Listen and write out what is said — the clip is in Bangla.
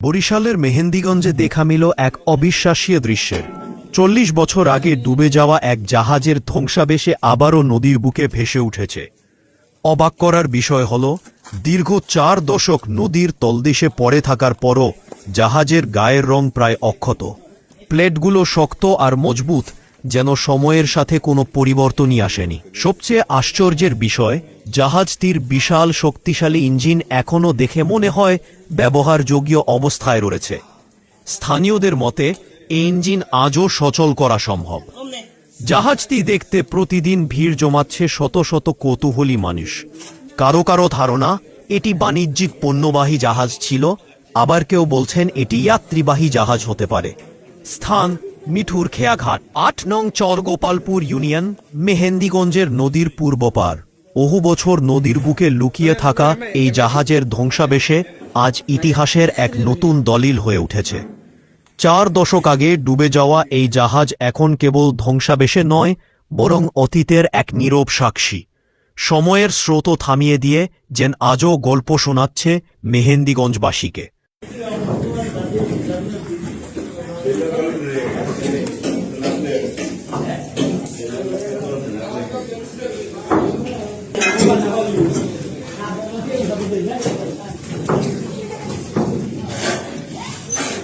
বরিশালের মেহেন্দিগঞ্জে দেখা মিল এক অবিশ্বাস্য দৃশ্যের। ৪০ বছর আগে ডুবে যাওয়া এক জাহাজের ধ্বংসাবশেষে আবারও নদীর বুকে ভেসে উঠেছে। অবাক করার বিষয় হল, দীর্ঘ ৪ দশক নদীর তলদেশে পড়ে থাকার পরও জাহাজের গায়ের রং প্রায় অক্ষত। প্লেটগুলো শক্ত আর মজবুত, যেন সময়ের সাথে কোনো পরিবর্তনই আসেনি। সবচেয়ে আশ্চর্যের বিষয়, জাহাজটির বিশাল শক্তিশালী ইঞ্জিন এখনও দেখে মনে হয় ব্যবহারযোগ্য অবস্থায় রয়েছে। স্থানীয়দের মতে এই ইঞ্জিন আজও সচল করা সম্ভব। জাহাজটি দেখতে প্রতিদিন ভিড় জমাচ্ছে শত শত কৌতূহলী মানুষ। কারো কারো ধারণা এটি বাণিজ্যিক পণ্যবাহী জাহাজ ছিল, আবার কেউ বলছেন এটি যাত্রীবাহী জাহাজ হতে পারে। স্থান: মিঠুর খেয়াঘাট, ৮ নং চর, গোপালপুর ইউনিয়ন, মেহেন্দিগঞ্জের নদীর পূর্ব পার। বহু বছর নদীর বুকে লুকিয়ে থাকা এই জাহাজের ধ্বংসাবশেষে আজ ইতিহাসের এক নতুন দলিল হয়ে উঠেছে। ৪ দশক আগে ডুবে যাওয়া এই জাহাজ এখন কেবল ধ্বংসাবশেষ নয়, বরং অতীতের এক নীরব সাক্ষী। সময়ের স্রোত থামিয়ে দিয়ে যেন আজও গল্প শোনাচ্ছে মেহেন্দিগঞ্জবাসীকে।